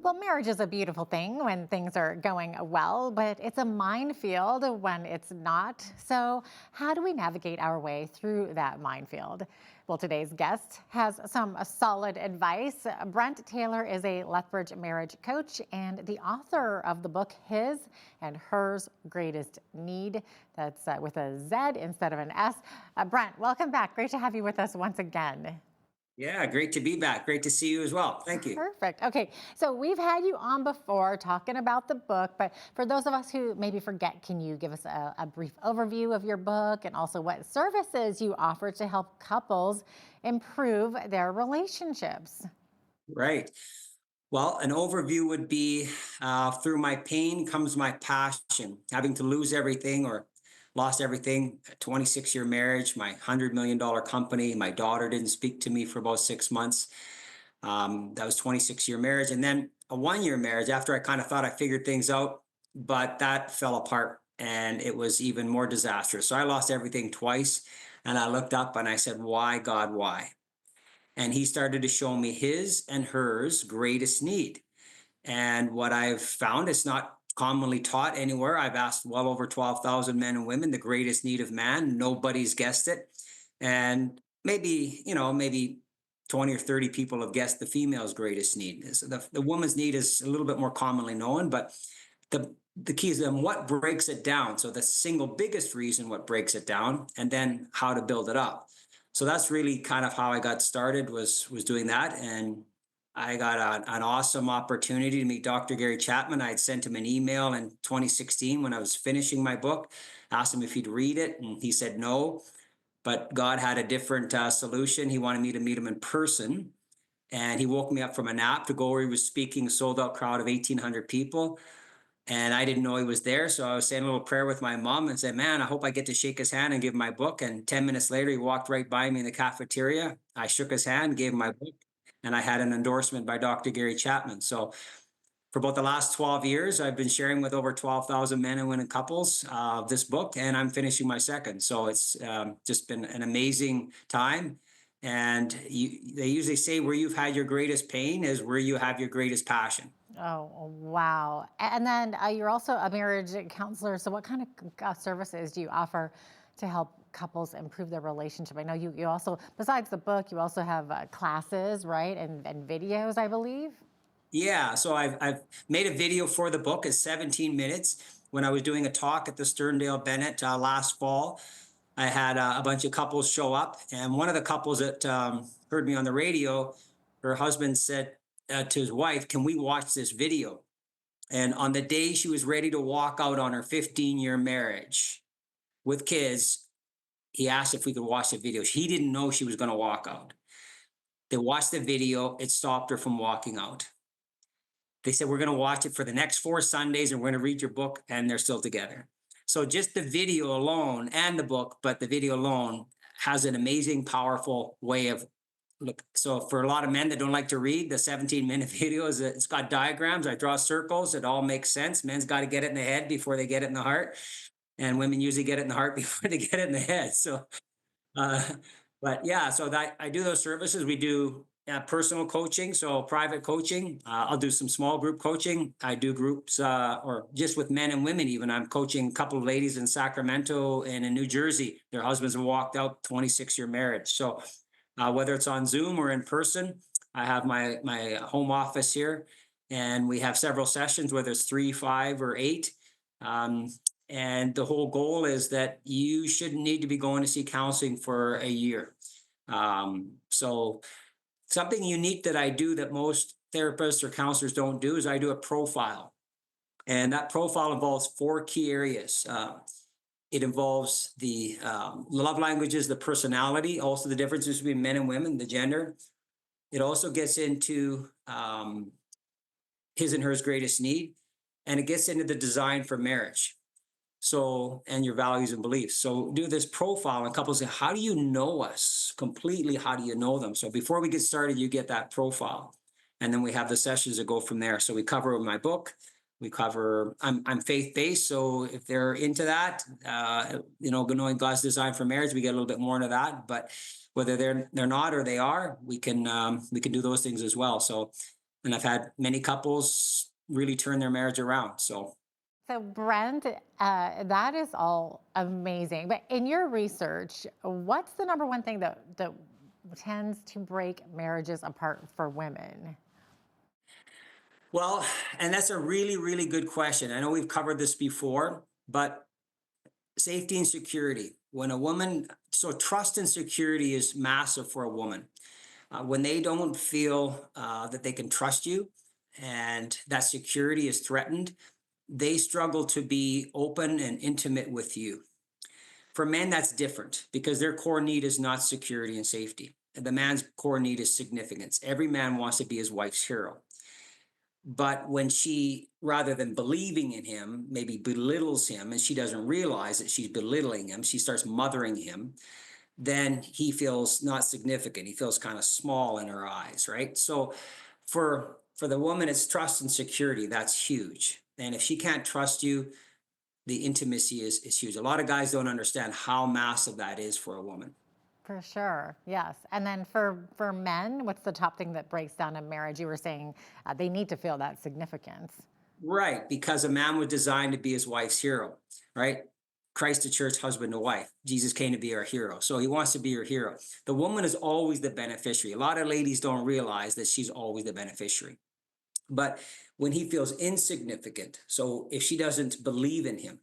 Well, marriage is a beautiful thing when things are going well, but it's a minefield when it's not. So, how do we navigate our way through that minefield? Well, today's guest has some solid advice. Brent Taylor is a Lethbridge marriage coach and the author of the book His and Hers Greatest Need. That's with a Z instead of an S. Brent, welcome back. Great to have you with us once again. Yeah, great to be back. Great to see you as well. Thank you. Perfect. Okay, so we've had you on before talking about the book, but for those of us who maybe forget, can you give us a brief overview of your book and also what services you offer to help couples improve their relationships? Right. Well, an overview would be through my pain comes my passion. Having to lose everything or lost everything, a 26-year marriage, my $100 million company. My daughter didn't speak to me for about 6 months. That was 26-year marriage. And then a 1-year marriage after I kind of thought I figured things out, but that fell apart and it was even more disastrous. So I lost everything twice. And I looked up and I said, why, God, why? And he started to show me his and hers greatest need. And what I've found, it's not commonly taught anywhere. I've asked well over 12,000 men and women the greatest need of man. Nobody's guessed it. And maybe 20 or 30 people have guessed the female's greatest need. So the woman's need is a little bit more commonly known, but the key is then what breaks it down. So the single biggest reason what breaks it down, and then how to build it up. So that's really kind of how I got started was doing that. And I got an awesome opportunity to meet Dr. Gary Chapman. I had sent him an email in 2016 when I was finishing my book, asked him if he'd read it, and he said no. But God had a different solution. He wanted me to meet him in person. And he woke me up from a nap to go where he was speaking, a sold out crowd of 1,800 people. And I didn't know he was there. So I was saying a little prayer with my mom and said, man, I hope I get to shake his hand and give him my book. And 10 minutes later, he walked right by me in the cafeteria. I shook his hand, gave him my book, and I had an endorsement by Dr. Gary Chapman. So for about the last 12 years, I've been sharing with over 12,000 men and women couples this book, and I'm finishing my second. So it's just been an amazing time. And they usually say where you've had your greatest pain is where you have your greatest passion. Oh, wow. And then you're also a marriage counselor. So, what kind of services do you offer to help couples improve their relationship? I know you also, besides the book, you also have classes, right? And videos, I believe. Yeah, so I've made a video for the book. It's 17 minutes. When I was doing a talk at the Sterndale Bennett last fall, I had a bunch of couples show up, and one of the couples that heard me on the radio, her husband said to his wife, "Can we watch this video?" And on the day she was ready to walk out on her 15-year marriage with kids, he asked if we could watch the video. He didn't know she was going to walk out. They watched the video. It stopped her from walking out. They said, we're going to watch it for the next 4 Sundays and we're going to read your book. And they're still together. So just the video alone and the book, but the video alone has an amazing, powerful way of look. So for a lot of men that don't like to read, the 17-minute video it's got diagrams. I draw circles. It all makes sense. Men's got to get it in the head before they get it in the heart. And women usually get it in the heart before they get it in the head. So uh, but yeah, so that I do those services. We do personal coaching, so private coaching. I'll do some small group coaching. I do groups or just with men and women. Even I'm coaching a couple of ladies in Sacramento and in New Jersey. Their husbands have walked out 26-year marriage. So whether it's on Zoom or in person, I have my home office here, and we have several sessions, whether it's 3, 5, or 8. Um, and the whole goal is that you shouldn't need to be going to see counseling for a year. So something unique that I do that most therapists or counselors don't do is I do a profile. And that profile involves 4 key areas. It involves the love languages, the personality, also the differences between men and women, the gender. It also gets into his and hers greatest need, and it gets into the design for marriage. So, and your values and beliefs. So do this profile and couples say, how do you know us completely? How do you know them? So before we get started, you get that profile. And then we have the sessions that go from there. So we cover my book. We cover, I'm faith-based. So if they're into that, knowing God's design for marriage, we get a little bit more into that. But whether they're not or they are, we can do those things as well. So And I've had many couples really turn their marriage around. So, So, Brent, that is all amazing. But in your research, what's the number one thing that tends to break marriages apart for women? well, and that's a really, really good question. I know we've covered this before, but safety and security. When a woman, so trust and security is massive for a woman. When they don't feel that they can trust you and that security is threatened, they struggle to be open and intimate with you. For men, that's different because their core need is not security and safety. The man's core need is significance. Every man wants to be his wife's hero. But when she, rather than believing in him, maybe belittles him and she doesn't realize that she's belittling him, she starts mothering him, then he feels not significant. He feels kind of small in her eyes, right? So for the woman, it's trust and security. That's huge. And if she can't trust you, the intimacy is huge. A lot of guys don't understand how massive that is for a woman. For sure, yes. And then for men, what's the top thing that breaks down a marriage? You were saying they need to feel that significance. Right, because a man was designed to be his wife's hero, right? Christ, the church, husband to wife. Jesus came to be our hero. So he wants to be your hero. The woman is always the beneficiary. A lot of ladies don't realize that she's always the beneficiary. But when he feels insignificant, so if she doesn't believe in him,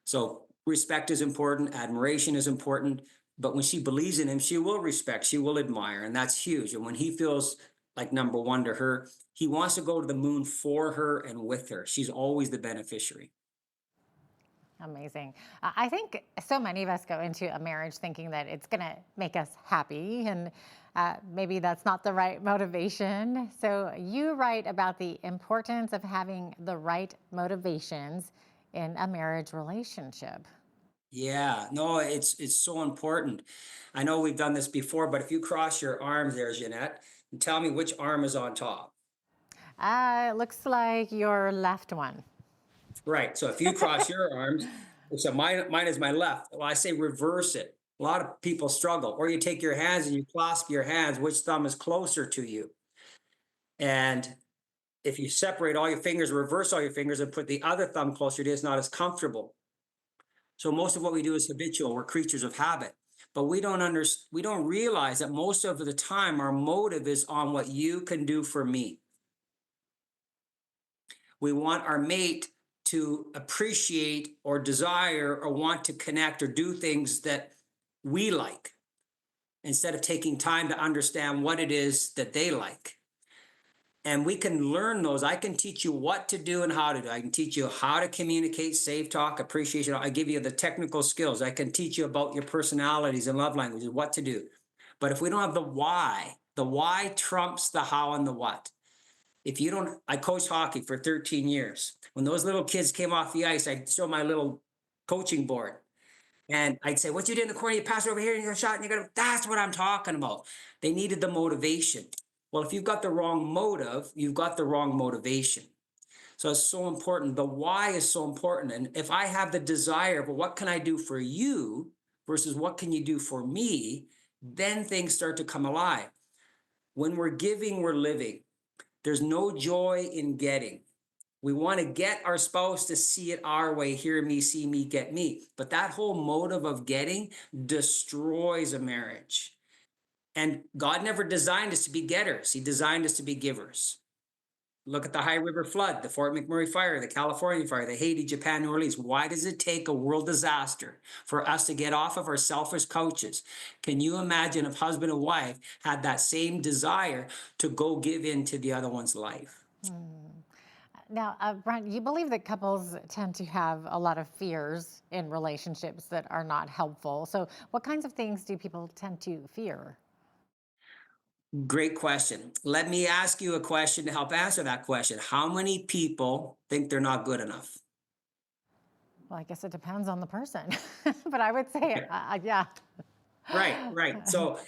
so respect is important, admiration is important, but when she believes in him, she will respect, she will admire, and that's huge. And when he feels like number one to her, he wants to go to the moon for her and with her. She's always the beneficiary. Amazing. I think so many of us go into a marriage thinking that it's going to make us happy, and maybe that's not the right motivation. So, you write about the importance of having the right motivations in a marriage relationship. Yeah, no, it's so important. I know we've done this before, but if you cross your arms there, Jeanette, and tell me which arm is on top. It looks like your left one. Right. So if you cross your arms, so mine is my left. Well, I say reverse it. A lot of people struggle. Or you take your hands and you clasp your hands, which thumb is closer to you? And if you separate all your fingers, reverse all your fingers, and put the other thumb closer to you, it's not as comfortable. So most of what we do is habitual. We're creatures of habit. But we don't realize that most of the time our motive is on what you can do for me. We want our mate to appreciate or desire or want to connect or do things that we like instead of taking time to understand what it is that they like. And we can learn those. I can teach you what to do and how to do. I can teach you how to communicate, safe talk, appreciation. I give you the technical skills. I can teach you about your personalities and love languages, what to do. But if we don't have the why trumps the how and the what. If you don't, I coached hockey for 13 years. When those little kids came off the ice, I'd show my little coaching board. And I'd say, what you did in the corner, you pass it over here and you got a shot and you got to, that's what I'm talking about. They needed the motivation. Well, if you've got the wrong motive, you've got the wrong motivation. So it's so important. The why is so important. And if I have the desire, but what can I do for you versus what can you do for me, then things start to come alive. When we're giving, we're living. There's no joy in getting. We want to get our spouse to see it our way, hear me, see me, get me. But that whole motive of getting destroys a marriage. And God never designed us to be getters. He designed us to be givers. Look at the High River flood, the Fort McMurray fire, the California fire, the Haiti, Japan, New Orleans. Why does it take a world disaster for us to get off of our selfish couches? Can you imagine if husband and wife had that same desire to go give into the other one's life? Now, Brent, you believe that couples tend to have a lot of fears in relationships that are not helpful. So, what kinds of things do people tend to fear? Great question. Let me ask you a question to help answer that question. How many people think they're not good enough? Well, I guess it depends on the person, but I would say, Okay. yeah. Right, right. So,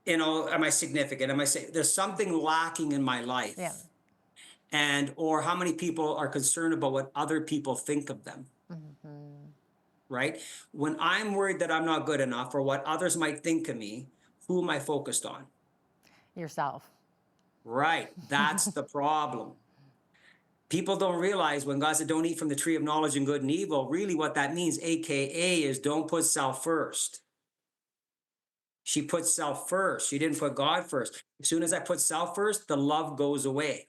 am I significant? Am I say there's something lacking in my Yeah. life? And or how many people are concerned about what other people think of them, Hmm. right? When I'm worried that I'm not good enough or what others might think of me, who am I focused on? Yourself. Right. That's the problem. People don't realize when God said, don't eat from the tree of knowledge and good and evil, really what that means, AKA, is don't put self first. She put self first. She didn't put God first. As soon as I put self first, the love goes away.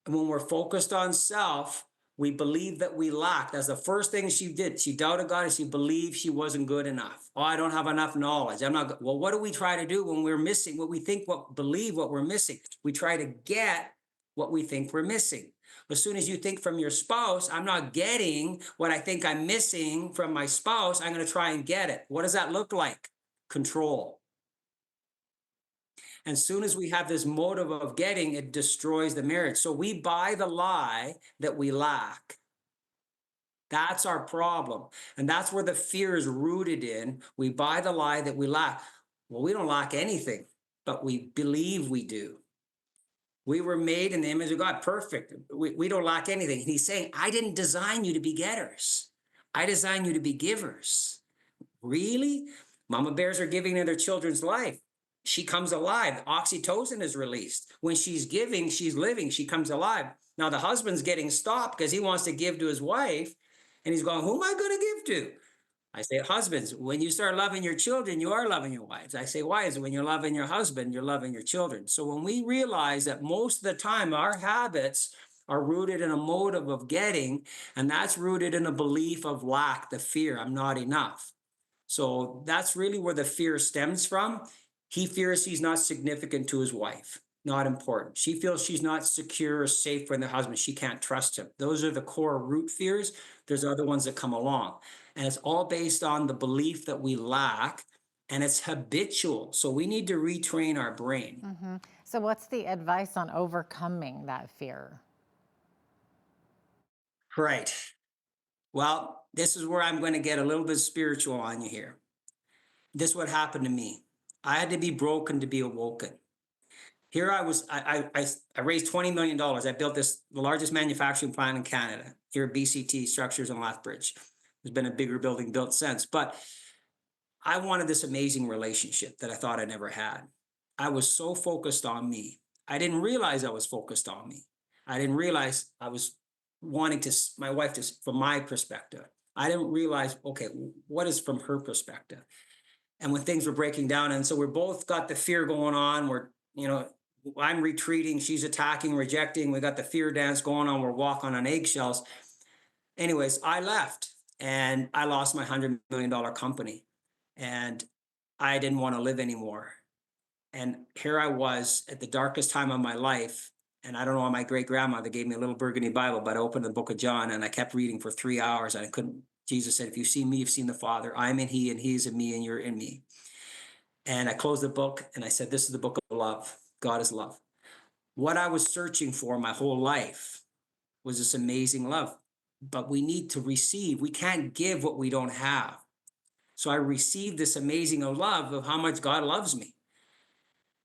And when we're focused on self, we believe that we lack. That's the first thing she did. She doubted God and she believed she wasn't good enough. Oh, I don't have enough knowledge. I'm not good. Well, what do we try to do when we're missing what we think, believe what we're missing? We try to get what we think we're missing. As soon as you think from your spouse, I'm not getting what I think I'm missing from my spouse, I'm going to try and get it. What does that look like? Control. And soon as we have this motive of getting, it destroys the marriage. So we buy the lie that we lack. That's our problem. And that's where the fear is rooted in. We buy the lie that we lack. Well, we don't lack anything, but we believe we do. We were made in the image of God, perfect. We don't lack anything. And he's saying, I didn't design you to be getters. I designed you to be givers. Really? Mama bears are giving in their children's life. She comes alive. Oxytocin is released. When she's giving, she's living. She comes alive. Now the husband's getting stopped because he wants to give to his wife. And he's going, who am I going to give to? I say, husbands, when you start loving your children, you are loving your wives. I say, wives, when you're loving your husband, you're loving your children. So when we realize that most of the time our habits are rooted in a motive of getting, and that's rooted in a belief of lack, the fear, I'm not enough. So that's really where the fear stems from. He fears he's not significant to his wife, not important. She feels she's not secure or safe with the husband. She can't trust him. Those are the core root fears. There's other ones that come along. And it's all based on the belief that we lack, and it's habitual. So we need to retrain our brain. So what's the advice on overcoming that fear? Right. Well, this is where I'm going to get a little bit spiritual on you here. This is what happened to me. I had to be broken to be awoken. Here I was, I raised $20 million. I built the largest manufacturing plant in Canada, here at BCT Structures in Lethbridge. There's been a bigger building built since, but I wanted this amazing relationship that I thought I never had. I was so focused on me. I didn't realize I was focused on me. I didn't realize I was wanting to, my wife, to, from my perspective. I didn't realize, okay, what is from her perspective? And when things were breaking down, and so we're both got the fear going on. We're, I'm retreating, she's attacking, rejecting. We got the fear dance going on. We're walking on eggshells. Anyways, I left and I lost my $100 million company, and I didn't want to live anymore. And here I was at the darkest time of my life. And I don't know, my great grandmother gave me a little burgundy Bible, but I opened the book of John and I kept reading for 3 hours. And I couldn't. Jesus said, if you've seen me, you've seen the Father. I'm in he, and he is in me, and you're in me. And I closed the book and I said, this is the book of love. God is love. What I was searching for my whole life was this amazing love. But we need to receive. We can't give what we don't have. So I received this amazing love of how much God loves me.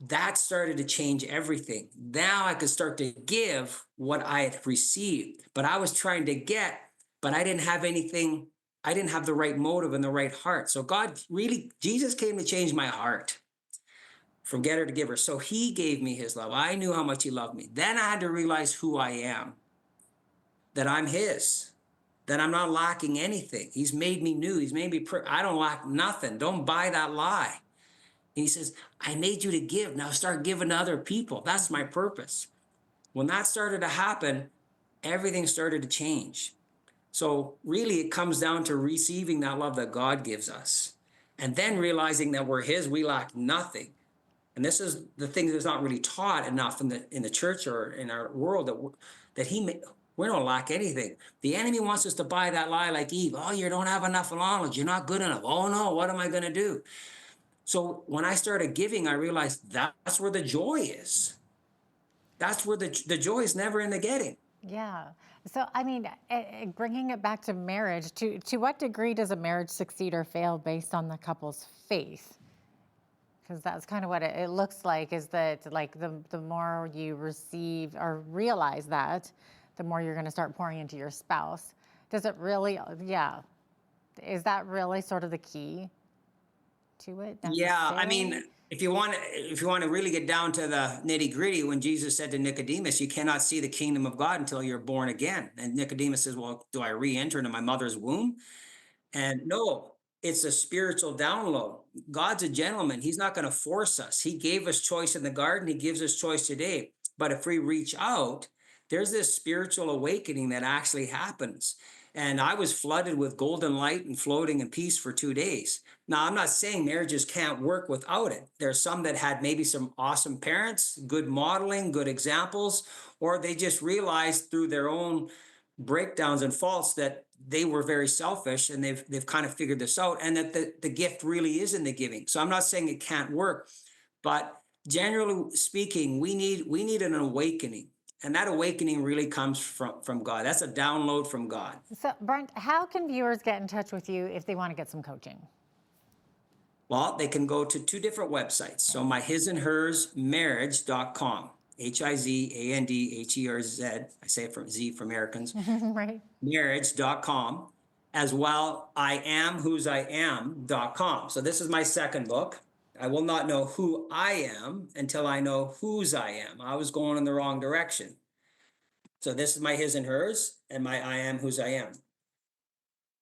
That started to change everything. Now I could start to give what I had received. But I was trying to get, but I didn't have anything. I didn't have the right motive and the right heart. So Jesus came to change my heart from getter to giver. So he gave me his love. I knew how much he loved me. Then I had to realize who I am, that I'm his, that I'm not lacking anything. He's made me new. He's made me, I don't lack nothing. Don't buy that lie. And he says, I made you to give. Now start giving to other people. That's my purpose. When that started to happen, everything started to change. So really it comes down to receiving that love that God gives us, and then realizing that we're his, we lack nothing. And this is the thing that's not really taught enough in the church or in our world, we don't lack anything. The enemy wants us to buy that lie like Eve. Oh, you don't have enough knowledge. You're not good enough. Oh no, what am I going to do? So when I started giving, I realized that's where the joy is. That's where the joy is never in the getting. Yeah. So, I mean, bringing it back to marriage, to what degree does a marriage succeed or fail based on the couple's faith? Because that's kind of what it looks like, is that like the more you receive or realize that, the more you're going to start pouring into your spouse. Does it really, is that really sort of the key to it necessarily? Yeah, I mean, if you want to really get down to the nitty gritty, when Jesus said to Nicodemus, "You cannot see the kingdom of God until you're born again," and Nicodemus says, "Well, do I re-enter into my mother's womb?" And no, it's a spiritual download. God's a gentleman. He's not going to force us. He gave us choice in the garden. He gives us choice today. But if we reach out, there's this spiritual awakening that actually happens. And I was flooded with golden light and floating in peace for 2 days. Now, I'm not saying marriages can't work without it. There's some that had maybe some awesome parents, good modeling, good examples, or they just realized through their own breakdowns and faults that they were very selfish, and they've kind of figured this out, and that the gift really is in the giving. So I'm not saying it can't work, but generally speaking, we need an awakening, and that awakening really comes from God. That's a download from God. So, Brent, how can viewers get in touch with you if they want to get some coaching? Well, they can go to two different websites. So my his and hers marriage.com, HIZANDHERZ. I say it from Z for Americans. Right. Marriage.com, as well I am whose I am.com. So this is my second book. I will not know who I am until I know whose I am. I was going in the wrong direction. So this is my his and hers, and my I am whose I am.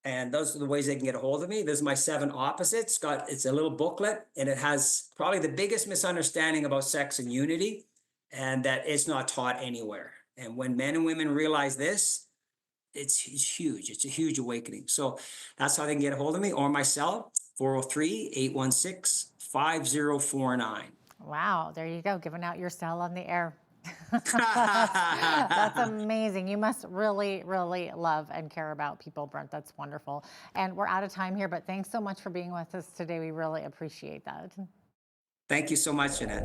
And those are the ways they can get a hold of me. This is my 7 opposites. It's a little booklet, and it has probably the biggest misunderstanding about sex and unity, and that it's not taught anywhere. And when men and women realize this, it's huge. It's a huge awakening. So that's how they can get a hold of me, or my cell, 403-816-5049. Wow, there you go, giving out your cell on the air. That's amazing. You must really, really love and care about people, Brent. That's wonderful. And we're out of time here, but thanks so much for being with us today. We really appreciate that. Thank you so much, Jeanette.